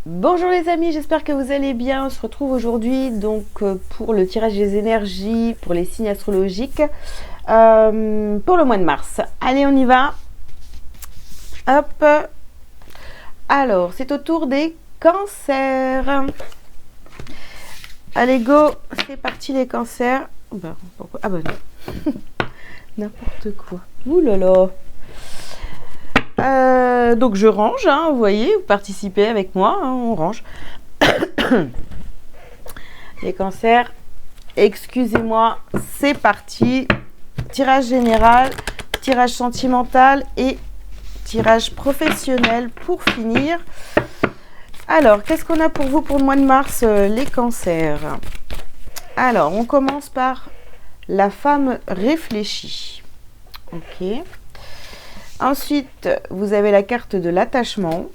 Bonjour les amis, j'espère que vous allez bien. On se retrouve aujourd'hui donc pour le tirage des énergies pour les signes astrologiques pour le mois de mars. Allez, on y va. Hop. Alors, c'est au tour des cancers. Allez, go. C'est parti les cancers. Ben, pourquoi? Ah ben non. N'importe quoi. Ouh là là. Donc je range, hein, vous voyez, vous participez avec moi, hein, on range. Les cancers, excusez-moi, c'est parti. Tirage général, tirage sentimental et tirage professionnel pour finir. Alors, qu'est-ce qu'on a pour vous pour le mois de mars, les cancers? Alors, on commence par la femme réfléchie. Ok. Ensuite, vous avez la carte de l'attachement.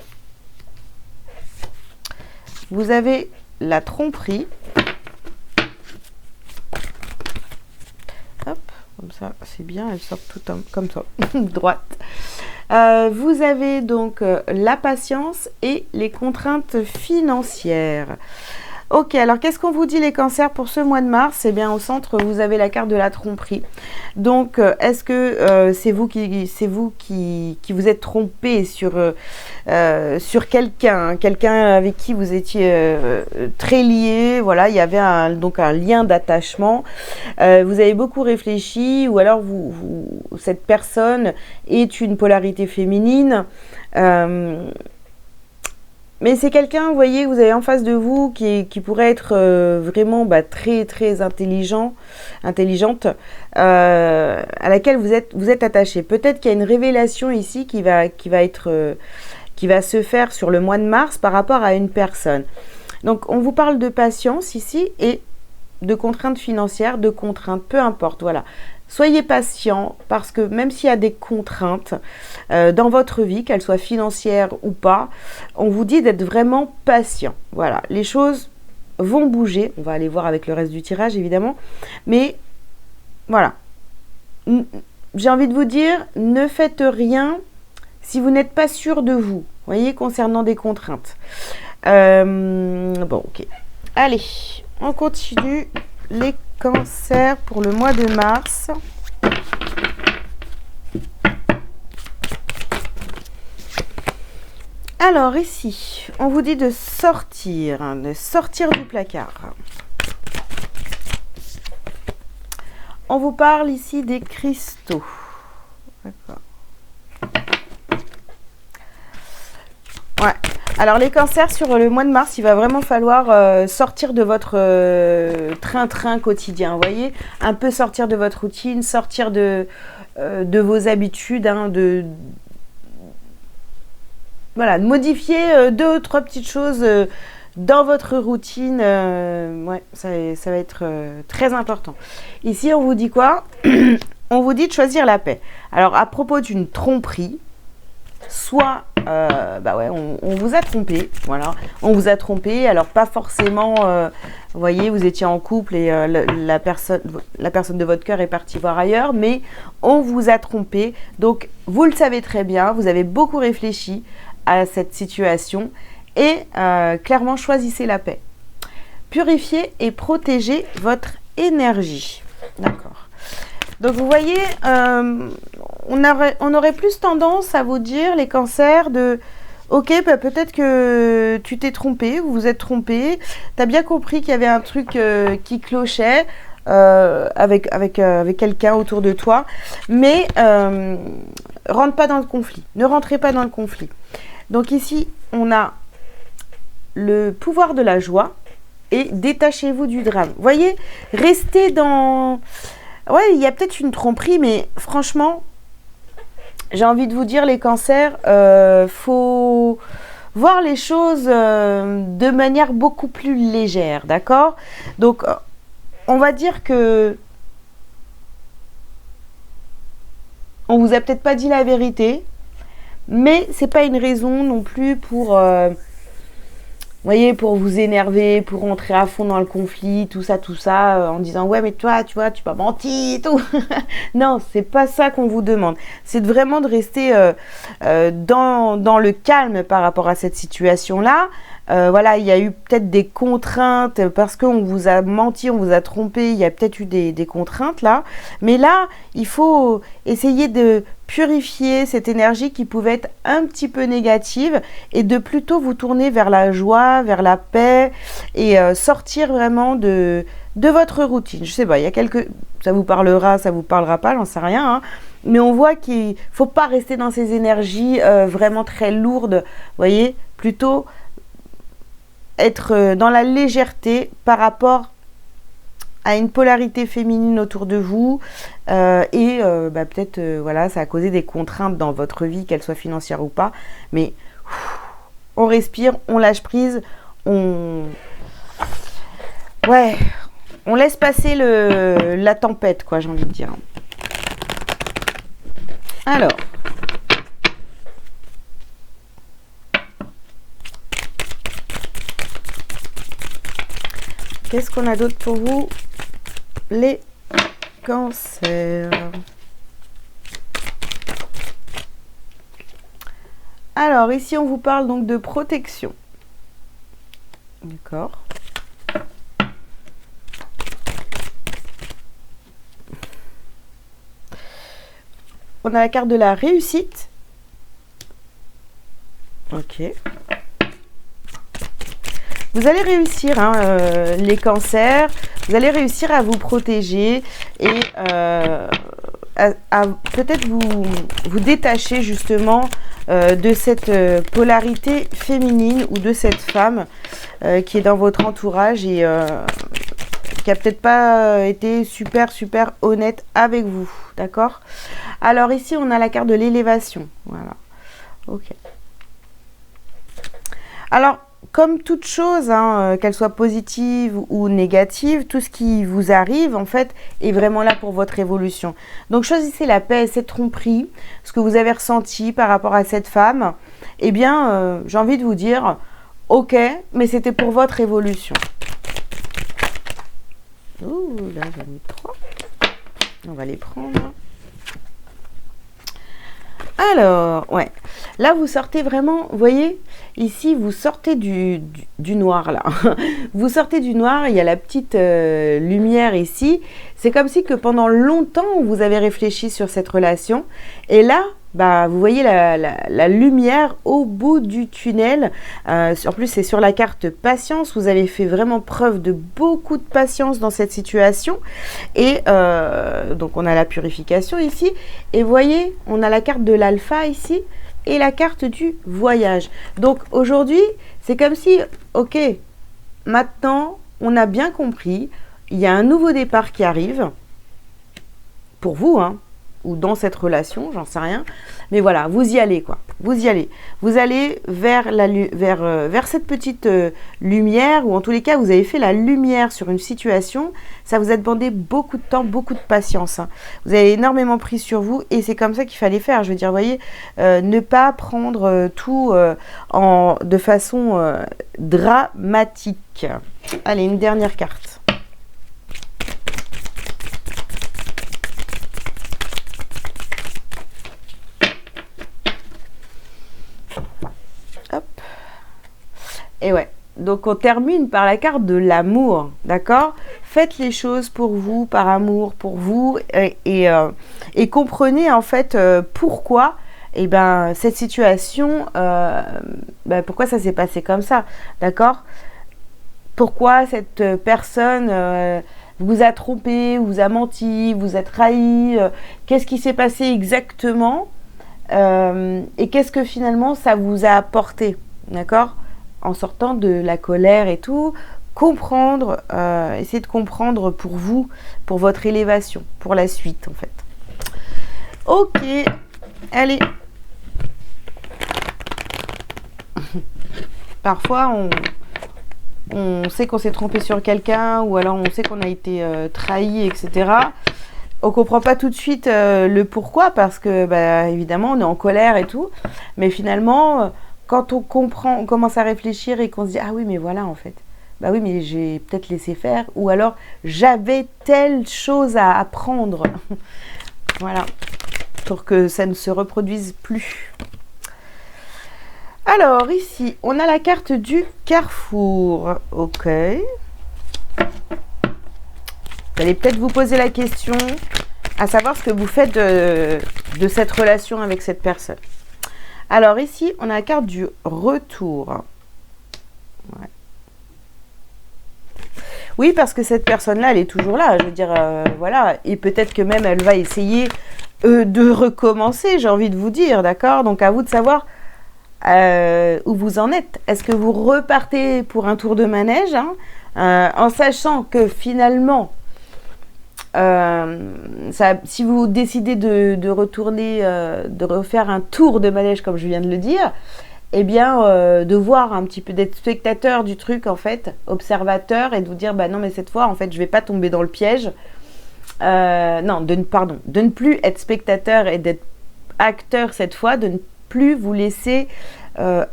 Vous avez la tromperie. Hop, comme ça, c'est bien, elles sortent toutes comme ça, droite. Vous avez donc la patience et les contraintes financières. Ok, alors qu'est-ce qu'on vous dit les cancers pour ce mois de mars? Eh bien, au centre, vous avez la carte de la tromperie. Donc, est-ce que c'est vous qui vous êtes trompé sur quelqu'un, hein, quelqu'un avec qui vous étiez très lié? Voilà, il y avait donc un lien d'attachement. Vous avez beaucoup réfléchi, ou alors cette personne est une polarité féminine. Mais c'est quelqu'un, vous voyez, que vous avez en face de vous qui pourrait être vraiment très très intelligente, à laquelle vous êtes attaché. Peut-être qu'il y a une révélation ici qui va se faire sur le mois de mars par rapport à une personne. Donc on vous parle de patience ici et de contraintes financières, de contraintes, peu importe, voilà. Soyez patient parce que même s'il y a des contraintes dans votre vie, qu'elles soient financières ou pas, on vous dit d'être vraiment patient. Voilà, les choses vont bouger. On va aller voir avec le reste du tirage évidemment. Mais voilà, j'ai envie de vous dire, ne faites rien si vous n'êtes pas sûr de vous. Voyez, concernant des contraintes. Bon, ok. Allez, on continue. Les cancers pour le mois de mars. Alors ici, on vous dit de sortir du placard. On vous parle ici des cristaux. D'accord. Ouais. Alors les cancers sur le mois de mars, il va vraiment falloir sortir de votre train-train quotidien, vous voyez, un peu sortir de votre routine, sortir de vos habitudes, hein, voilà, de modifier deux ou trois petites choses dans votre routine. Ouais, ça va être très important. Ici, on vous dit quoi? On vous dit de choisir la paix. Alors, à propos d'une tromperie, soit bah ouais, on vous a trompé, voilà, on vous a trompé, alors pas forcément, vous voyez, vous étiez en couple et la personne de votre cœur est partie voir ailleurs, mais on vous a trompé, donc vous le savez très bien, vous avez beaucoup réfléchi à cette situation et clairement choisissez la paix. Purifiez et protégez votre énergie, d'accord. Donc vous voyez, on aurait plus tendance à vous dire, les cancers, de ok, bah, peut-être que tu t'es trompé, vous vous êtes trompé, tu as bien compris qu'il y avait un truc qui clochait avec quelqu'un autour de toi, mais rentre pas dans le conflit, ne rentrez pas dans le conflit. Donc ici, on a le pouvoir de la joie et détachez-vous du drame. Vous voyez, restez dans... Ouais, il y a peut-être une tromperie, mais franchement, j'ai envie de vous dire, les cancers, faut voir les choses de manière beaucoup plus légère, d'accord? Donc, on va dire que on vous a peut-être pas dit la vérité, mais c'est pas une raison non plus pour voyez, pour vous énerver, pour rentrer à fond dans le conflit, tout ça, en disant ouais mais toi, tu vois, tu m'as menti et tout. Non, c'est pas ça qu'on vous demande. C'est vraiment de rester dans le calme par rapport à cette situation-là. Voilà, il y a eu peut-être des contraintes parce qu'on vous a menti, on vous a trompé, il y a peut-être eu des contraintes là. Mais là, il faut essayer de purifier cette énergie qui pouvait être un petit peu négative et de plutôt vous tourner vers la joie, vers la paix et sortir vraiment de votre routine. Je sais pas, il y a quelques... Ça vous parlera, ça vous parlera pas, j'en sais rien. Hein. Mais on voit qu'il faut pas rester dans ces énergies vraiment très lourdes. Vous voyez, plutôt être dans la légèreté par rapport à une polarité féminine autour de vous et peut-être voilà, ça a causé des contraintes dans votre vie, qu'elles soient financières ou pas, mais on respire, on lâche prise, on laisse passer la tempête, quoi, j'ai envie de dire. Alors, qu'est-ce qu'on a d'autre pour vous, les cancers? Alors, ici, on vous parle donc de protection. D'accord. On a la carte de la réussite. Ok. Vous allez réussir, hein, les cancers, vous allez réussir à vous protéger et à peut-être vous détacher justement de cette polarité féminine ou de cette femme qui est dans votre entourage et qui a peut-être pas été super honnête avec vous, d'accord? Alors ici, on a la carte de l'élévation, voilà, ok. Alors, comme toute chose, hein, qu'elle soit positive ou négative, tout ce qui vous arrive, en fait, est vraiment là pour votre évolution. Donc, choisissez la paix et cette tromperie, ce que vous avez ressenti par rapport à cette femme. Eh bien, j'ai envie de vous dire, ok, mais c'était pour votre évolution. Ouh, là, j'en ai 3. On va les prendre. Alors, ouais. Là, vous sortez vraiment, vous voyez, ici, vous sortez du noir, là. Vous sortez du noir, il y a la petite lumière ici. C'est comme si que pendant longtemps, vous avez réfléchi sur cette relation. Et là, bah, vous voyez la lumière au bout du tunnel. En plus, c'est sur la carte patience. Vous avez fait vraiment preuve de beaucoup de patience dans cette situation. Et donc, on a la purification ici. Et vous voyez, on a la carte de l'alpha ici et la carte du voyage. Donc, aujourd'hui, c'est comme si, ok, maintenant, on a bien compris, il y a un nouveau départ qui arrive. Pour vous, hein. Ou dans cette relation, j'en sais rien. Mais voilà, vous y allez, quoi. Vous y allez. Vous allez vers cette petite lumière, ou en tous les cas, vous avez fait la lumière sur une situation. Ça vous a demandé beaucoup de temps, beaucoup de patience. Hein. Vous avez énormément pris sur vous, et c'est comme ça qu'il fallait faire. Je veux dire, vous voyez, ne pas prendre tout de façon dramatique. Allez, une dernière carte. Et ouais, donc on termine par la carte de l'amour, d'accord? Faites les choses pour vous, par amour pour vous, et comprenez en fait pourquoi cette situation, pourquoi ça s'est passé comme ça, d'accord? Pourquoi cette personne vous a trompé, vous a menti, vous a trahi, qu'est-ce qui s'est passé exactement et qu'est-ce que finalement ça vous a apporté, d'accord? En sortant de la colère et tout, comprendre, essayer de comprendre pour vous, pour votre élévation, pour la suite en fait. Ok, allez. Parfois on sait qu'on s'est trompé sur quelqu'un ou alors on sait qu'on a été trahi, etc. On comprend pas tout de suite le pourquoi parce que évidemment on est en colère et tout, mais finalement quand on comprend, on commence à réfléchir et qu'on se dit ah oui mais voilà en fait, bah oui mais j'ai peut-être laissé faire, ou alors j'avais telle chose à apprendre, voilà, pour que ça ne se reproduise plus. Alors ici on a la carte du carrefour, ok. Vous allez peut-être vous poser la question, à savoir ce que vous faites de cette relation avec cette personne. Alors ici, on a la carte du retour. Ouais. Oui, parce que cette personne-là, elle est toujours là. Je veux dire, voilà. Et peut-être que même elle va essayer de recommencer, j'ai envie de vous dire, d'accord? Donc à vous de savoir où vous en êtes. Est-ce que vous repartez pour un tour de manège, hein, en sachant que finalement, si vous décidez de retourner, de refaire un tour de manège comme je viens de le dire, eh bien de voir un petit peu, d'être spectateur du truc en fait, observateur, et de vous dire bah non mais cette fois en fait je vais pas tomber dans le piège, non de ne plus être spectateur et d'être acteur cette fois, de ne plus vous laisser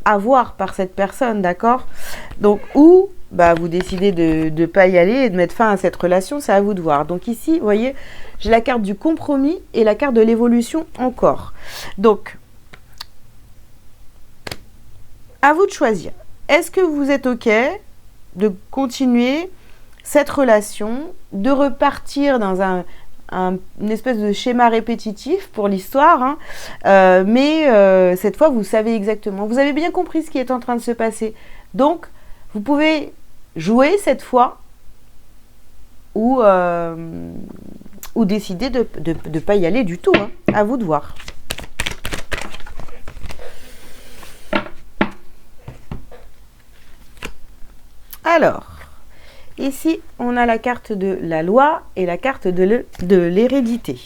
avoir par cette personne, d'accord? Donc ou bah, vous décidez de ne pas y aller et de mettre fin à cette relation, c'est à vous de voir. Donc ici, vous voyez, j'ai la carte du compromis et la carte de l'évolution encore. Donc, à vous de choisir. Est-ce que vous êtes OK de continuer cette relation, de repartir dans une espèce de schéma répétitif pour l'histoire, hein, mais cette fois, vous savez exactement. Vous avez bien compris ce qui est en train de se passer. Donc, vous pouvez jouer cette fois ou décider de ne pas y aller du tout. Hein. À vous de voir. Alors, ici, on a la carte de la loi et la carte de l'hérédité.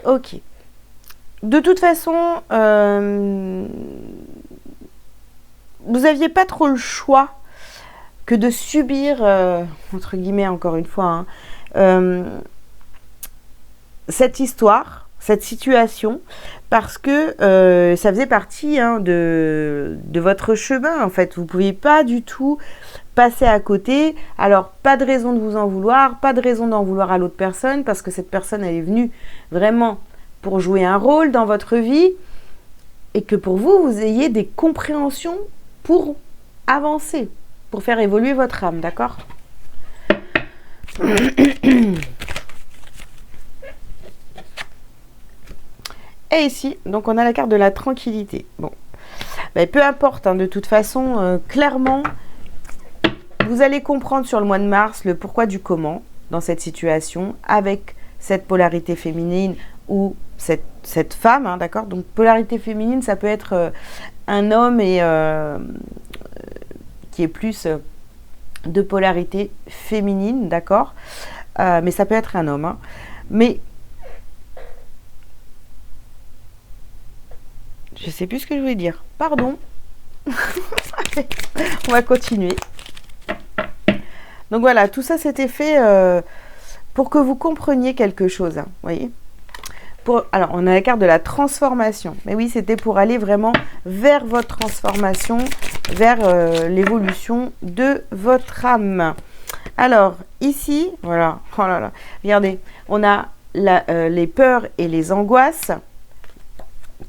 Ok. De toute façon, vous n'aviez pas trop le choix que de subir, entre guillemets encore une fois, hein, cette histoire, cette situation, parce que ça faisait partie hein, de votre chemin en fait. Vous ne pouviez pas du tout passer à côté. Alors pas de raison de vous en vouloir, pas de raison d'en vouloir à l'autre personne, parce que cette personne elle est venue vraiment pour jouer un rôle dans votre vie, et que pour vous, vous ayez des compréhensions pour avancer, pour faire évoluer votre âme, d'accord? Et ici, donc on a la carte de la tranquillité. Bon, ben, peu importe, hein, de toute façon, clairement, vous allez comprendre sur le mois de mars le pourquoi du comment dans cette situation, avec cette polarité féminine ou cette femme, hein, d'accord? Donc polarité féminine, ça peut être un homme et qui est plus de polarité féminine, d'accord? Mais ça peut être un homme. Hein. Mais je sais plus ce que je voulais dire. Pardon. On va continuer. Donc voilà, tout ça c'était fait pour que vous compreniez quelque chose. Hein, vous voyez? Alors, on a la carte de la transformation. Mais oui, c'était pour aller vraiment vers votre transformation, vers l'évolution de votre âme. Alors, ici, voilà, oh là là, regardez, on a les peurs et les angoisses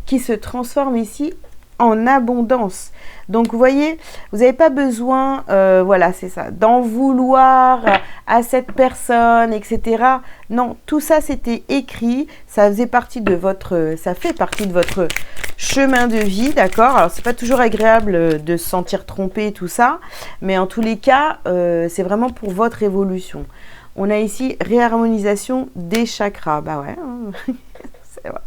qui se transforment ici en abondance. Donc, vous voyez, vous n'avez pas besoin, voilà, c'est ça, d'en vouloir à cette personne, etc. Non, tout ça, c'était écrit, ça faisait partie de votre, ça fait partie de votre chemin de vie, d'accord? Alors, c'est pas toujours agréable de se sentir trompé, tout ça, mais en tous les cas, c'est vraiment pour votre évolution. On a ici réharmonisation des chakras. Bah ouais, hein. C'est vrai.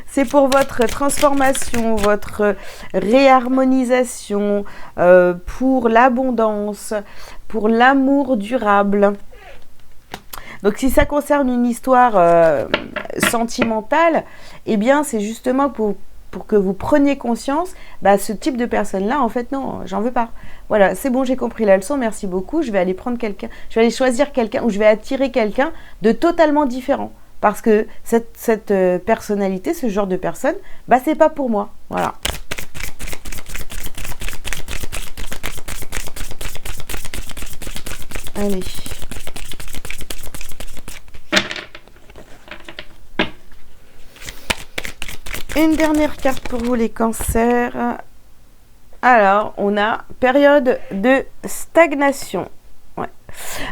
C'est pour votre transformation, votre réharmonisation, pour l'abondance, pour l'amour durable. Donc si ça concerne une histoire sentimentale, eh bien c'est justement pour que vous preniez conscience, bah, ce type de personne-là, en fait, non, j'en veux pas. Voilà, c'est bon, j'ai compris la leçon, merci beaucoup, je vais aller prendre quelqu'un, je vais aller choisir quelqu'un, ou je vais attirer quelqu'un de totalement différent. parce que cette personnalité, ce genre de personne, bah c'est pas pour moi. Voilà. Allez. Une dernière carte pour vous les cancers. Alors, on a période de stagnation. Ouais.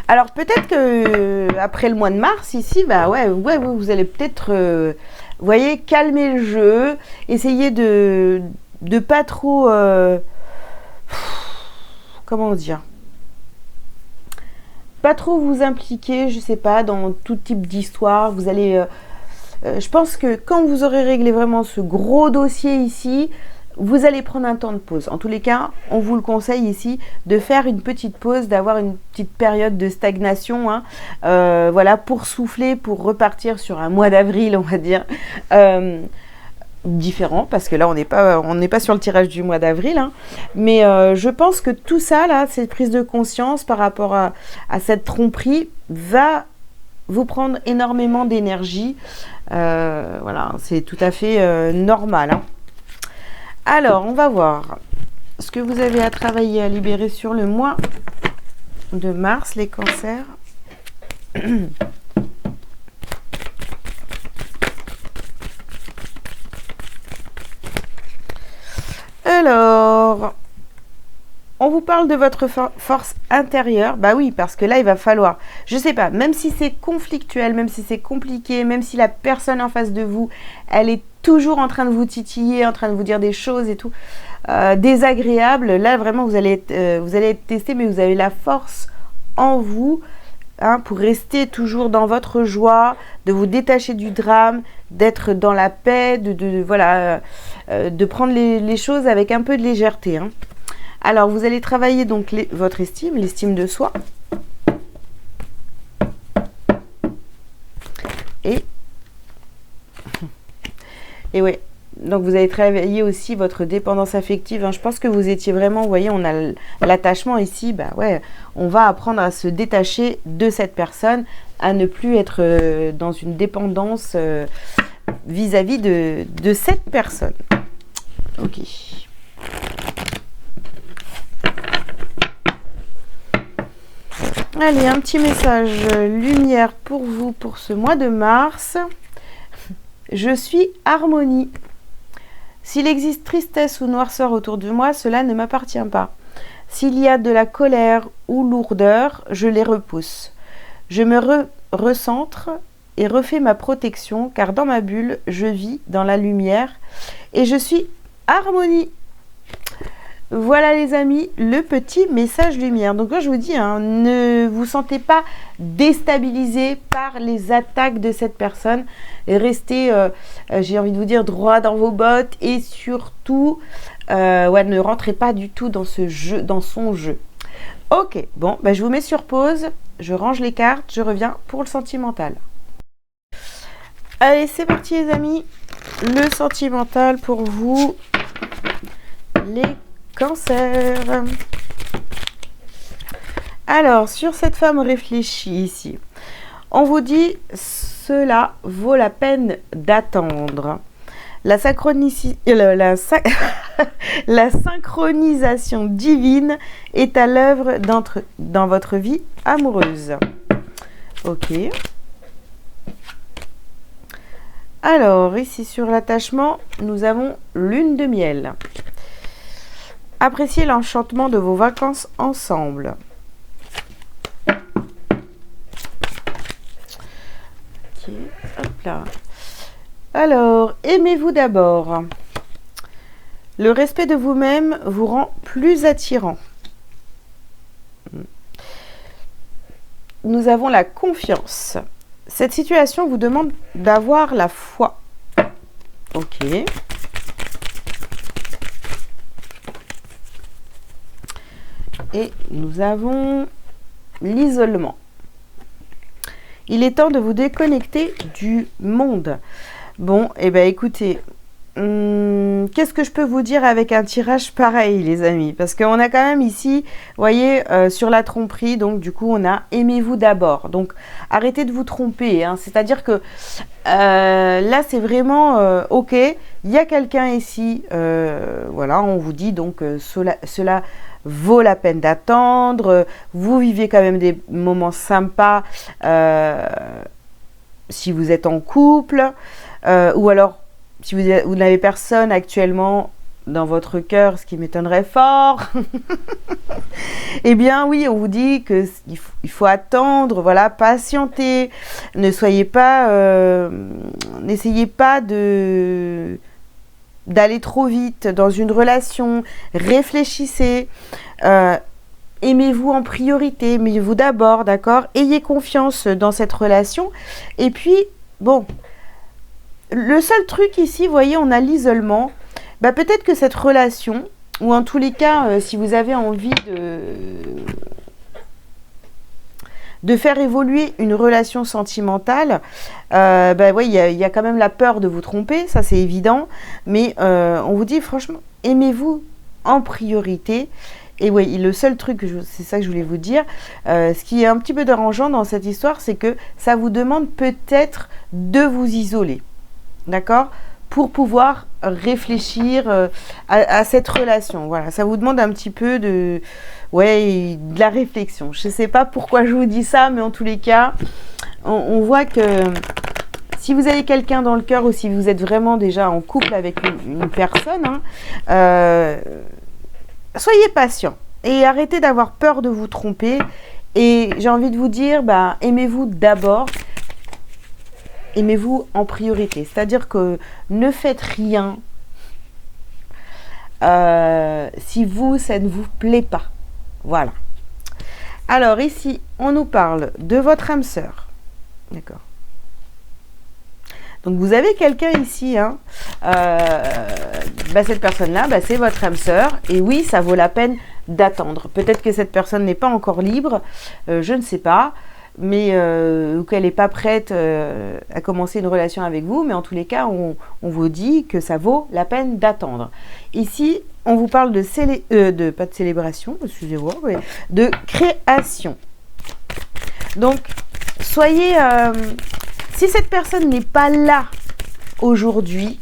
Alors, peut-être que après le mois de mars, ici, bah ouais, vous allez peut-être, vous voyez, calmer le jeu, essayer de pas trop, comment dire, pas trop vous impliquer, je sais pas, dans tout type d'histoire. Vous allez, je pense que quand vous aurez réglé vraiment ce gros dossier ici, vous allez prendre un temps de pause. En tous les cas, on vous le conseille ici de faire une petite pause, d'avoir une petite période de stagnation, hein, voilà, pour souffler, pour repartir sur un mois d'avril, on va dire, différent, parce que là, on n'est pas sur le tirage du mois d'avril, hein, mais je pense que tout ça, là, cette prise de conscience par rapport à cette tromperie, va vous prendre énormément d'énergie. Voilà, c'est tout à fait normal, hein. Alors, on va voir ce que vous avez à travailler, à libérer sur le mois de mars, les cancers. Alors, on vous parle de votre force intérieure. Bah oui, parce que là, il va falloir, je sais pas, même si c'est conflictuel, même si c'est compliqué, même si la personne en face de vous, elle est toujours en train de vous titiller, en train de vous dire des choses et tout, désagréables. Là, vraiment, vous allez être testé, mais vous avez la force en vous, hein, pour rester toujours dans votre joie, de vous détacher du drame, d'être dans la paix, voilà, de prendre les choses avec un peu de légèreté, hein. Alors, vous allez travailler donc votre estime, l'estime de soi. Et ouais, donc vous allez travailler aussi votre dépendance affective, hein. Je pense que vous étiez vraiment, vous voyez, on a l'attachement ici, bah ouais, on va apprendre à se détacher de cette personne, à ne plus être dans une dépendance vis-à-vis de cette personne. Ok. Allez, un petit message lumière pour vous pour ce mois de mars. Je suis harmonie. S'il existe tristesse ou noirceur autour de moi, cela ne m'appartient pas. S'il y a de la colère ou lourdeur, je les repousse. Je me recentre et refais ma protection, car dans ma bulle, je vis dans la lumière et je suis harmonie. Voilà les amis, le petit message lumière. Donc là je vous dis, hein, ne vous sentez pas déstabilisé par les attaques de cette personne. Restez, j'ai envie de vous dire, droit dans vos bottes et surtout, ouais, ne rentrez pas du tout dans ce jeu, dans son jeu. Ok, bon, bah, je vous mets sur pause, je range les cartes, je reviens pour le sentimental. Allez, c'est parti les amis, le sentimental pour vous, les Cancer. Alors, sur cette femme réfléchie ici, on vous dit cela vaut la peine d'attendre. La synchronisation divine est à l'œuvre dans votre vie amoureuse. Ok. Alors, ici sur l'attachement, nous avons lune de miel. Appréciez l'enchantement de vos vacances ensemble. Ok, hop là. Alors, aimez-vous d'abord. Le respect de vous-même vous rend plus attirant. Nous avons la confiance. Cette situation vous demande d'avoir la foi. Ok. Et nous avons l'isolement. Il est temps de vous déconnecter du monde. Bon, et eh bien écoutez, qu'est-ce que je peux vous dire avec un tirage pareil, les amis? Parce qu'on a quand même ici, vous voyez, sur la tromperie, donc du coup, on a aimez-vous d'abord. Donc, arrêtez de vous tromper, hein. C'est-à-dire que là, c'est vraiment ok. Il y a quelqu'un ici, voilà, on vous dit donc cela vaut la peine d'attendre. Vous vivez quand même des moments sympas si vous êtes en couple, ou alors si vous n'avez personne actuellement dans votre cœur, ce qui m'étonnerait fort, eh bien oui, on vous dit que il faut attendre, voilà, patienter, ne soyez pas, n'essayez pas d'aller trop vite dans une relation, réfléchissez, aimez-vous en priorité, aimez-vous d'abord, d'accord? Ayez confiance dans cette relation, et puis, bon, le seul truc ici, vous voyez, on a l'isolement. Bah, peut-être que cette relation, ou en tous les cas, si vous avez envie de faire évoluer une relation sentimentale, bah, oui, il y a quand même la peur de vous tromper, ça c'est évident. Mais on vous dit franchement, aimez-vous en priorité. Et oui, le seul truc, c'est ça que je voulais vous dire, ce qui est un petit peu dérangeant dans cette histoire, c'est que ça vous demande peut-être de vous isoler. D'accord? Pour pouvoir réfléchir à cette relation. Voilà, ça vous demande un petit peu de la réflexion. Je ne sais pas pourquoi je vous dis ça, mais en tous les cas, on voit que si vous avez quelqu'un dans le cœur ou si vous êtes vraiment déjà en couple avec une personne, hein, soyez patient et arrêtez d'avoir peur de vous tromper. Et j'ai envie de vous dire, bah, aimez-vous d'abord. Aimez-vous en priorité, c'est-à-dire que ne faites rien si ça ne vous plaît pas. Voilà. Alors ici, on nous parle de votre âme sœur. D'accord. Donc vous avez quelqu'un ici, hein, bah, cette personne-là, bah, c'est votre âme sœur. Et oui, ça vaut la peine d'attendre. Peut-être que cette personne n'est pas encore libre, je ne sais pas. Mais ou qu'elle n'est pas prête à commencer une relation avec vous, mais en tous les cas, on vous dit que ça vaut la peine d'attendre. Ici, on vous parle pas de célébration, excusez-moi, mais de création. Donc, soyez... si cette personne n'est pas là aujourd'hui,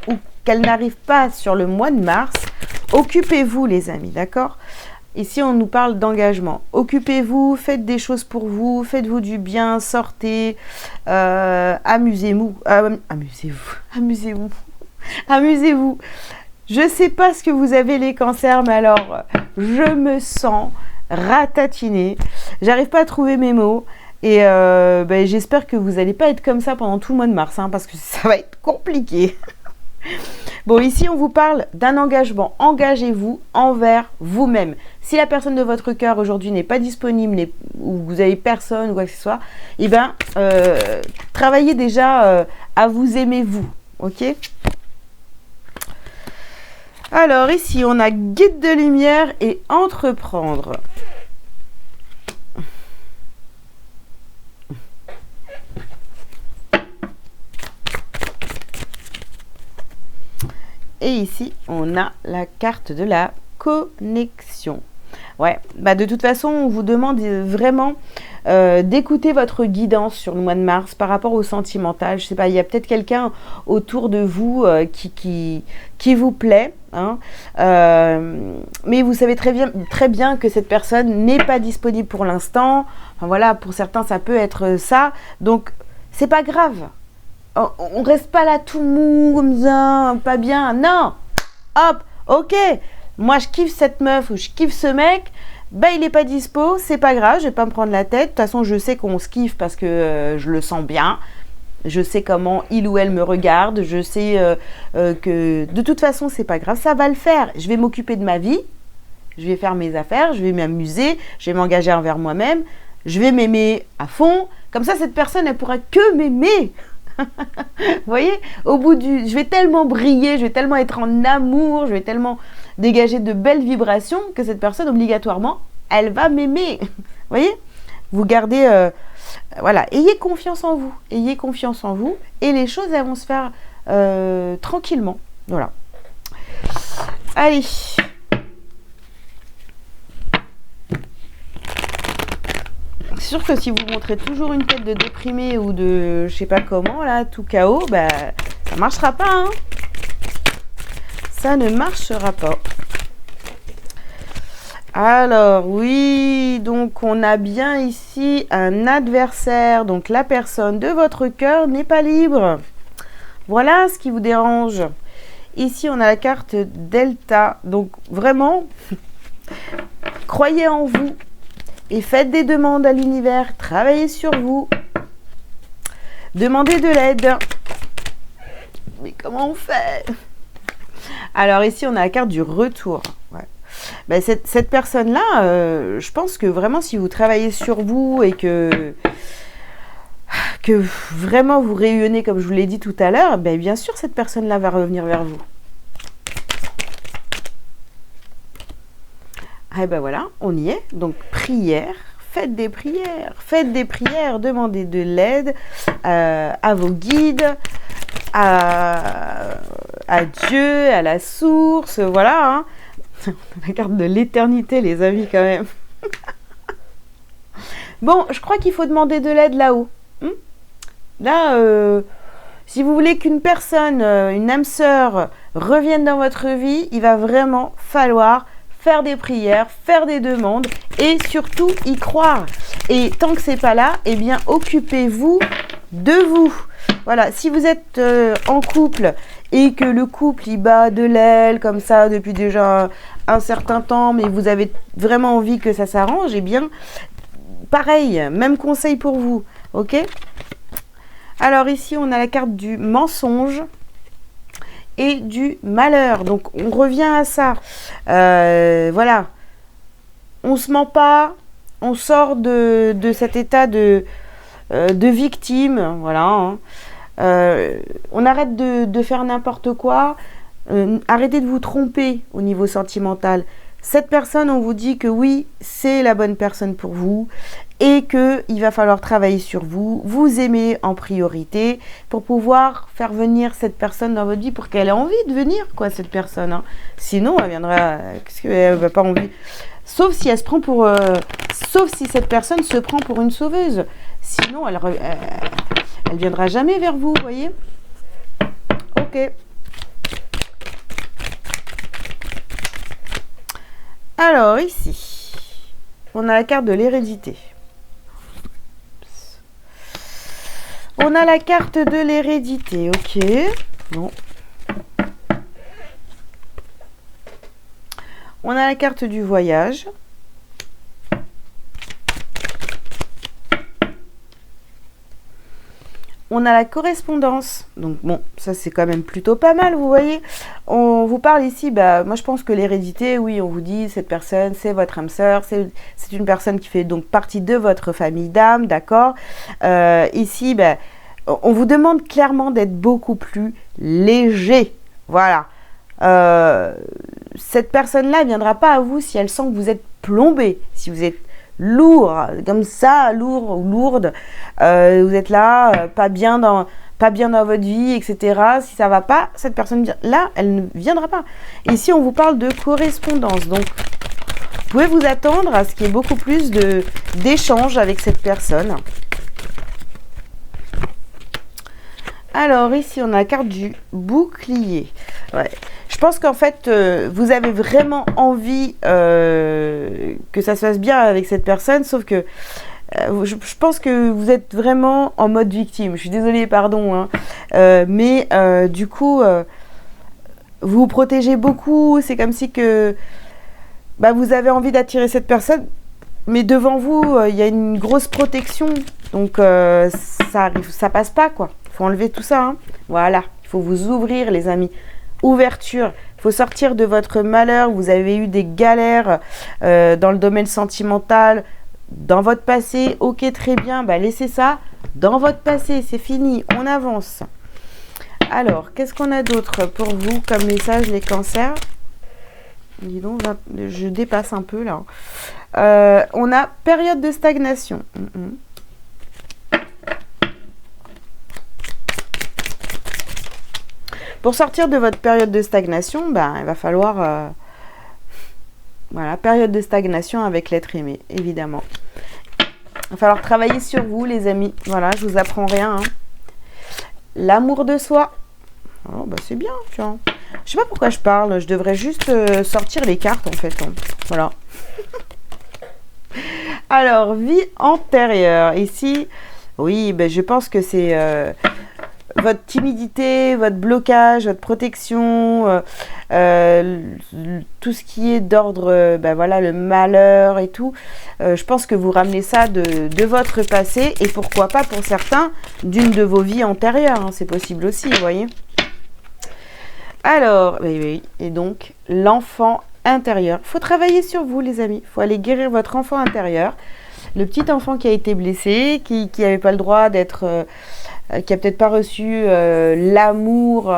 ou qu'elle n'arrive pas sur le mois de mars, occupez-vous les amis, d'accord ? Ici, on nous parle d'engagement. Occupez-vous, faites des choses pour vous, faites-vous du bien, sortez, amusez-vous, amusez-vous, amusez-vous. Je ne sais pas ce que vous avez les cancers, mais alors, je me sens ratatinée. J'arrive pas à trouver mes mots. Et ben, j'espère que vous n'allez pas être comme ça pendant tout le mois de mars, hein, parce que ça va être compliqué. Bon, ici, on vous parle d'un engagement. Engagez-vous envers vous-même. Si la personne de votre cœur aujourd'hui n'est pas disponible, ou vous n'avez personne, ou quoi que ce soit, eh bien, travaillez déjà à vous aimer vous. Ok ? Alors, ici, on a guide de lumière et entreprendre. Et ici, on a la carte de la connexion. Ouais, bah de toute façon, on vous demande vraiment d'écouter votre guidance sur le mois de mars par rapport au sentimental. Je sais pas, il y a peut-être quelqu'un autour de vous qui vous plaît. Hein, mais vous savez très bien que cette personne n'est pas disponible pour l'instant. Enfin, voilà, pour certains, ça peut être ça. Donc, c'est pas grave. On reste pas là tout mou, comme ça, pas bien. Non, hop, ok. Moi, je kiffe cette meuf ou je kiffe ce mec. Ben, il n'est pas dispo, c'est pas grave, je vais pas me prendre la tête. De toute façon, je sais qu'on se kiffe parce que je le sens bien. Je sais comment il ou elle me regarde. Je sais que de toute façon, c'est pas grave, ça va le faire. Je vais m'occuper de ma vie. Je vais faire mes affaires, je vais m'amuser, je vais m'engager envers moi-même. Je vais m'aimer à fond. Comme ça, cette personne, elle pourra que m'aimer. Vous voyez, je vais tellement briller, je vais tellement être en amour, je vais tellement dégager de belles vibrations que cette personne, obligatoirement, elle va m'aimer. Vous voyez, vous gardez, voilà, ayez confiance en vous et les choses, elles vont se faire tranquillement. Voilà. Allez. C'est sûr que si vous montrez toujours une tête de déprimé ou de je sais pas comment, là, tout KO, bah, ça marchera pas, hein. Ça ne marchera pas. Alors, oui, donc on a bien ici un adversaire. Donc, la personne de votre cœur n'est pas libre. Voilà ce qui vous dérange. Ici, on a la carte Delta. Donc, vraiment, croyez en vous et faites des demandes à l'univers. Travaillez sur vous. Demandez de l'aide. Mais comment on fait? Alors, ici, on a la carte du retour. Ouais. Ben, cette personne-là, je pense que vraiment, si vous travaillez sur vous et que vraiment vous rayonnez, comme je vous l'ai dit tout à l'heure, ben, bien sûr, cette personne-là va revenir vers vous. Et ben voilà, on y est. Donc, prière. Faites des prières, demandez de l'aide à vos guides, à Dieu, à la source, voilà. Hein. La carte de l'éternité, les amis, quand même. Bon, je crois qu'il faut demander de l'aide là-haut. Là, si vous voulez qu'une personne, une âme sœur, revienne dans votre vie, il va vraiment falloir faire des prières, faire des demandes et surtout y croire. Et tant que c'est pas là, eh bien, occupez-vous de vous. Voilà, si vous êtes en couple et que le couple il bat de l'aile comme ça depuis déjà un certain temps, mais vous avez vraiment envie que ça s'arrange, eh bien, pareil, même conseil pour vous, ok? Alors ici, on a la carte du mensonge et du malheur. Donc, on revient à ça. Voilà. On ne se ment pas, on sort de cet état de victime, voilà, hein. On arrête de faire n'importe quoi, arrêtez de vous tromper au niveau sentimental. Cette personne, on vous dit que oui, c'est la bonne personne pour vous et qu'il va falloir travailler sur vous, vous aimer en priorité pour pouvoir faire venir cette personne dans votre vie pour qu'elle ait envie de venir, quoi, cette personne. Hein. Sinon, elle viendra, qu'est-ce qu'elle va pas envie? Sauf si elle se prend pour, sauf si cette personne se prend pour une sauveuse. Sinon, elle viendra jamais vers vous, vous voyez? Ok. Alors, ici, on a la carte de l'hérédité. On a la carte de l'hérédité, ok. Bon. On a la carte du voyage. On a la correspondance. Donc bon, ça c'est quand même plutôt pas mal, vous voyez. On vous parle ici, bah, moi je pense que l'hérédité, oui, on vous dit, cette personne, c'est votre âme sœur, c'est une personne qui fait donc partie de votre famille d'âme, d'accord. Ici, bah, on vous demande clairement d'être beaucoup plus léger, voilà. Cette personne-là ne viendra pas à vous si elle sent que vous êtes plombé, si vous êtes lourd, comme ça, lourd ou lourde, vous êtes là, pas bien dans votre vie, etc. Si ça va pas, cette personne-là, elle ne viendra pas. Ici, on vous parle de correspondance. Donc, vous pouvez vous attendre à ce qu'il y ait beaucoup plus d'échanges avec cette personne. Alors, ici, on a la carte du bouclier. Ouais. Je pense qu'en fait, vous avez vraiment envie que ça se passe bien avec cette personne, sauf que je pense que vous êtes vraiment en mode victime. Je suis désolée, pardon, hein. Mais du coup, vous vous protégez beaucoup. C'est comme si que bah, vous avez envie d'attirer cette personne, mais devant vous, il y a une grosse protection. Donc, ça passe pas, quoi. Il faut enlever tout ça, hein. Voilà, il faut vous ouvrir, les amis. Ouverture, il faut sortir de votre malheur. Vous avez eu des galères dans le domaine sentimental, dans votre passé. Ok, très bien, bah, laissez ça dans votre passé, c'est fini, on avance. Alors, qu'est-ce qu'on a d'autre pour vous comme message, les cancers? Dis donc, je dépasse un peu là. On a période de stagnation. Pour sortir de votre période de stagnation, ben, il va falloir... voilà, période de stagnation avec l'être aimé, évidemment. Il va falloir travailler sur vous, les amis. Voilà, je vous apprends rien. Hein. L'amour de soi. Oh, bah c'est bien, tiens. Je sais pas pourquoi je parle. Je devrais juste sortir les cartes, en fait. Hein. Voilà. Alors, vie antérieure. Ici, oui, ben, je pense que c'est votre timidité, votre blocage, votre protection, tout ce qui est d'ordre, ben voilà, le malheur et tout. Je pense que vous ramenez ça de votre passé et pourquoi pas pour certains d'une de vos vies antérieures. Hein, c'est possible aussi, vous voyez. Alors, oui, et donc, l'enfant intérieur. Il faut travailler sur vous, les amis. Il faut aller guérir votre enfant intérieur. Le petit enfant qui a été blessé, qui n'avait pas le droit d'être... qui a peut-être pas reçu l'amour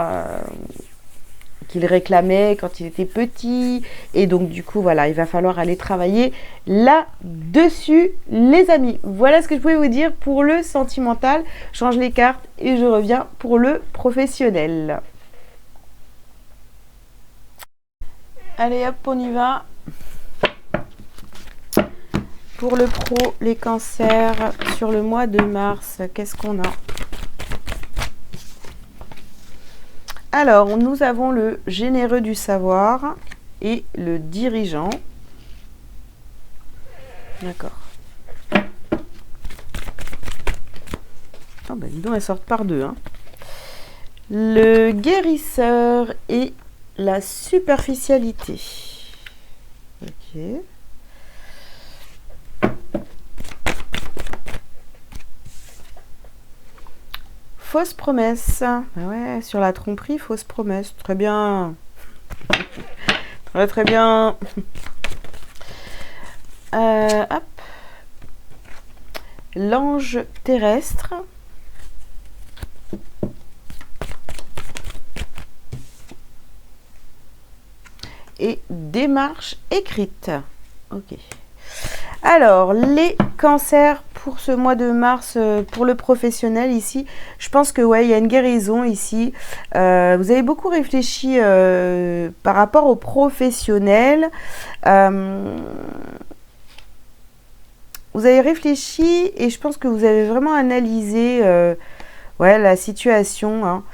qu'il réclamait quand il était petit. Et donc, du coup, voilà, il va falloir aller travailler là-dessus, les amis. Voilà ce que je pouvais vous dire pour le sentimental. Je change les cartes et je reviens pour le professionnel. Allez, hop, on y va. Pour le pro, les cancers, sur le mois de mars, qu'est-ce qu'on a? Alors, nous avons le généreux du savoir et le dirigeant. D'accord. Oh, ben dis donc, elles sortent par deux. Hein. Le guérisseur et la superficialité. Ok. Fausse promesse. Ah ouais, sur la tromperie, fausse promesse. Très bien. Très très bien. Hop. L'ange terrestre. Et démarche écrite. Ok. Alors, les cancers pour ce mois de mars, pour le professionnel ici, je pense que ouais, il y a une guérison ici. Vous avez beaucoup réfléchi par rapport au professionnel. Vous avez réfléchi et je pense que vous avez vraiment analysé ouais, la situation. Hein.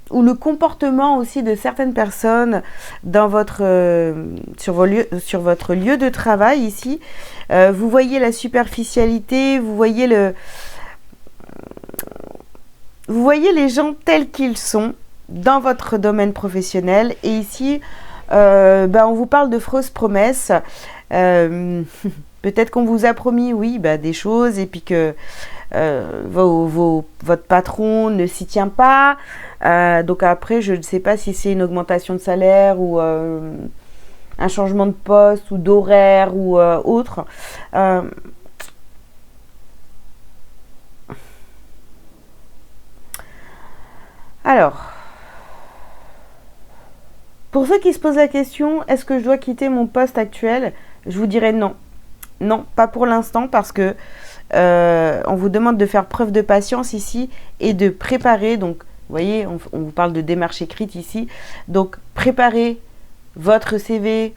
Ou le comportement aussi de certaines personnes dans votre, sur votre lieu de travail ici. Vous voyez la superficialité, vous voyez les gens tels qu'ils sont dans votre domaine professionnel. Et ici, on vous parle de fausses promesses. Peut-être qu'on vous a promis, oui, des choses et puis que votre patron ne s'y tient pas. Donc après, je ne sais pas si c'est une augmentation de salaire ou un changement de poste ou d'horaire ou autre. Alors, pour ceux qui se posent la question, est-ce que je dois quitter mon poste actuel? Je vous dirais non. Non, pas pour l'instant parce que on vous demande de faire preuve de patience ici et de préparer. Donc, vous voyez, on vous parle de démarche écrite ici. Donc, préparez votre CV,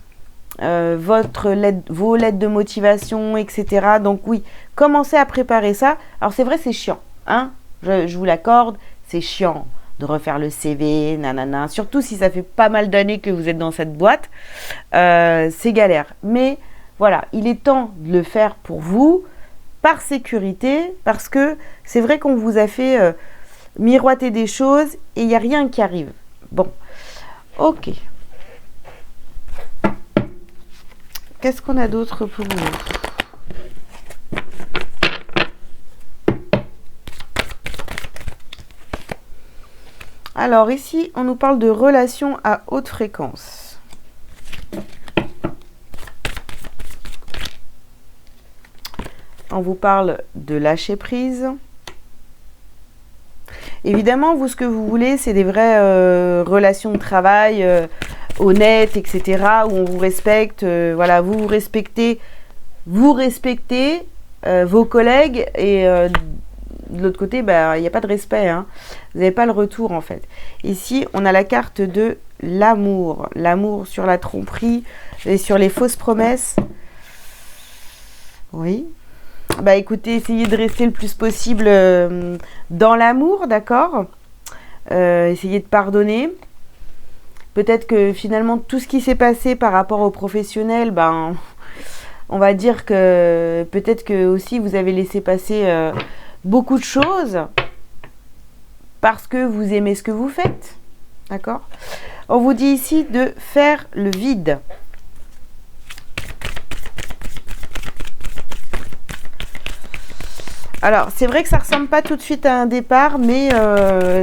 vos lettres de motivation, etc. Donc, oui, commencez à préparer ça. Alors, c'est vrai, c'est chiant. Hein, je vous l'accorde, c'est chiant de refaire le CV, nanana. Surtout si ça fait pas mal d'années que vous êtes dans cette boîte. C'est galère. Mais voilà, il est temps de le faire pour vous, par sécurité, parce que c'est vrai qu'on vous a fait miroiter des choses et il n'y a rien qui arrive. Bon, ok. Qu'est-ce qu'on a d'autre pour vous? Alors ici, on nous parle de relations à haute fréquence. On vous parle de lâcher prise. Évidemment, vous, ce que vous voulez, c'est des vraies relations de travail honnêtes, etc., où on vous respecte. Voilà, vous respectez vos collègues et de l'autre côté, bah, il n'y a pas de respect, hein. Vous n'avez pas le retour, en fait. Ici, on a la carte de l'amour. L'amour sur la tromperie et sur les fausses promesses. Oui. Bah écoutez, essayez de rester le plus possible dans l'amour, d'accord. Essayez de pardonner. Peut-être que finalement, tout ce qui s'est passé par rapport au professionnel, ben, on va dire que peut-être que aussi vous avez laissé passer beaucoup de choses parce que vous aimez ce que vous faites, d'accord. On vous dit ici de faire le vide. Alors, c'est vrai que ça ressemble pas tout de suite à un départ, mais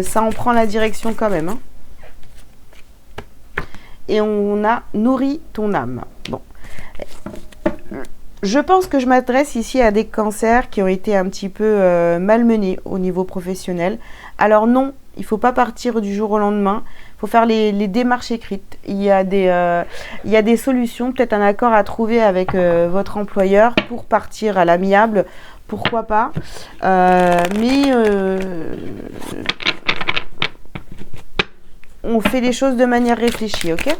ça en prend la direction quand même, hein. Et on a nourri ton âme. Bon. Je pense que je m'adresse ici à des cancers qui ont été un petit peu malmenés au niveau professionnel. Alors non, il ne faut pas partir du jour au lendemain. Il faut faire les démarches écrites. Il y a des solutions, peut-être un accord à trouver avec votre employeur pour partir à l'amiable. Pourquoi pas, mais on fait les choses de manière réfléchie, ok?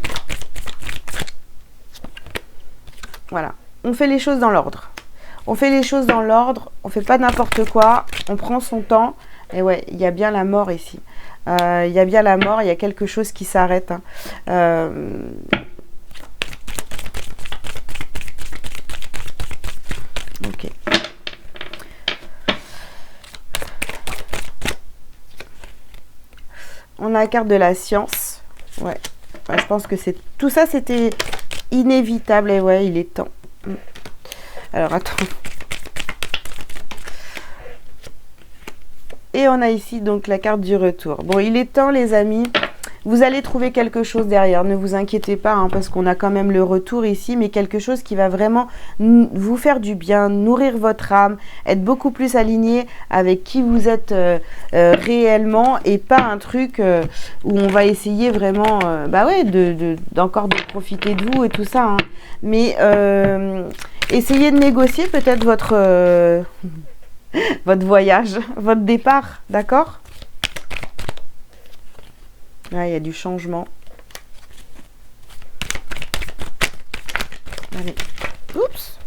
Voilà, on fait les choses dans l'ordre. On fait les choses dans l'ordre, on fait pas n'importe quoi, on prend son temps. Et ouais, il y a bien la mort ici. Il y a bien la mort, il y a quelque chose qui s'arrête, hein. Ok. On a la carte de la science. Ouais. Je pense que c'est tout ça, c'était inévitable. Et ouais, il est temps. Alors, attends. Et on a ici donc la carte du retour. Bon, il est temps, les amis. Vous allez trouver quelque chose derrière. Ne vous inquiétez pas, hein, parce qu'on a quand même le retour ici, mais quelque chose qui va vraiment vous faire du bien, nourrir votre âme, être beaucoup plus aligné avec qui vous êtes réellement, et pas un truc où on va essayer vraiment, bah ouais, d'encore de profiter de vous et tout ça, hein. Mais essayez de négocier peut-être votre votre voyage, votre départ, d'accord? Là, il y a du changement. Allez. Oups.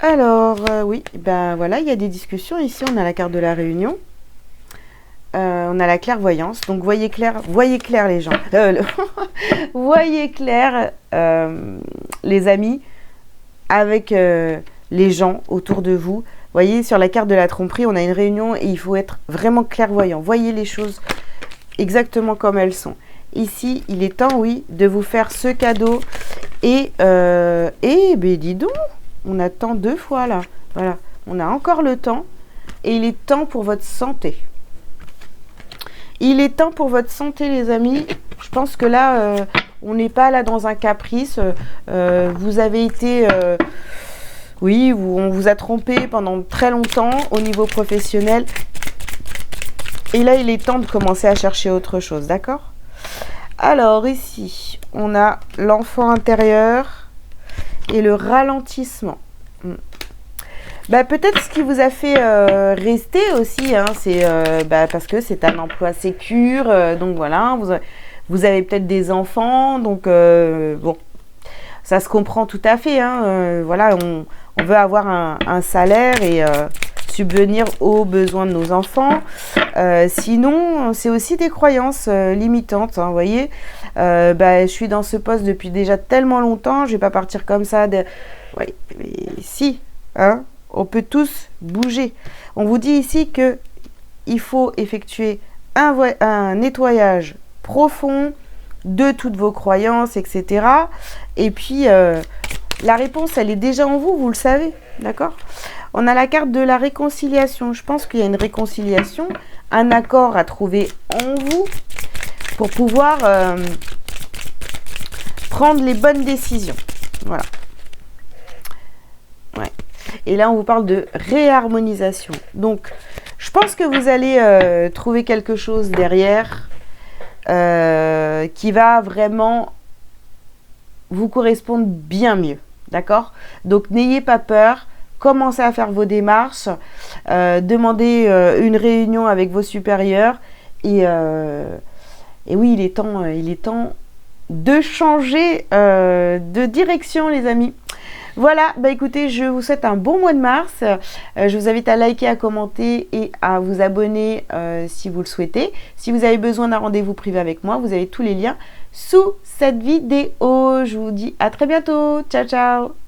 Alors, oui, ben voilà, il y a des discussions. Ici, on a la carte de la réunion. On a la clairvoyance. Donc, voyez clair les gens. Voyez clair, les amis, avec les gens autour de vous. Voyez, sur la carte de la tromperie, on a une réunion et il faut être vraiment clairvoyant. Voyez les choses exactement comme elles sont. Ici, il est temps, oui, de vous faire ce cadeau. Et ben dis donc, on attend 2 fois là. Voilà, on a encore le temps. Et il est temps pour votre santé. Il est temps pour votre santé, les amis. Je pense que là, on n'est pas là dans un caprice. Vous avez été... oui, on vous a trompé pendant très longtemps au niveau professionnel. Et là, il est temps de commencer à chercher autre chose, d'accord? Alors, ici, on a l'enfant intérieur et le ralentissement. Bah, peut-être ce qui vous a fait rester aussi, hein, c'est parce que c'est un emploi sécure. Donc, voilà, vous avez peut-être des enfants. Donc, bon, ça se comprend tout à fait, hein. Voilà, on veut avoir un salaire et... subvenir aux besoins de nos enfants. Sinon, c'est aussi des croyances limitantes, hein, vous voyez. Je suis dans ce poste depuis déjà tellement longtemps, je vais pas partir comme ça. Oui, mais si, hein, on peut tous bouger. On vous dit ici que il faut effectuer un nettoyage profond de toutes vos croyances, etc. Et puis, la réponse, elle est déjà en vous, vous le savez, d'accord? On a la carte de la réconciliation. Je pense qu'il y a une réconciliation, un accord à trouver en vous pour pouvoir prendre les bonnes décisions. Voilà. Ouais. Et là, on vous parle de réharmonisation. Donc, je pense que vous allez trouver quelque chose derrière qui va vraiment vous correspondre bien mieux. D'accord? Donc, n'ayez pas peur. commencez à faire vos démarches, demandez une réunion avec vos supérieurs et oui, il est temps de changer de direction, les amis. Voilà, bah écoutez, je vous souhaite un bon mois de mars. Je vous invite à liker, à commenter et à vous abonner si vous le souhaitez. Si vous avez besoin d'un rendez-vous privé avec moi, vous avez tous les liens sous cette vidéo. Je vous dis à très bientôt. Ciao, ciao.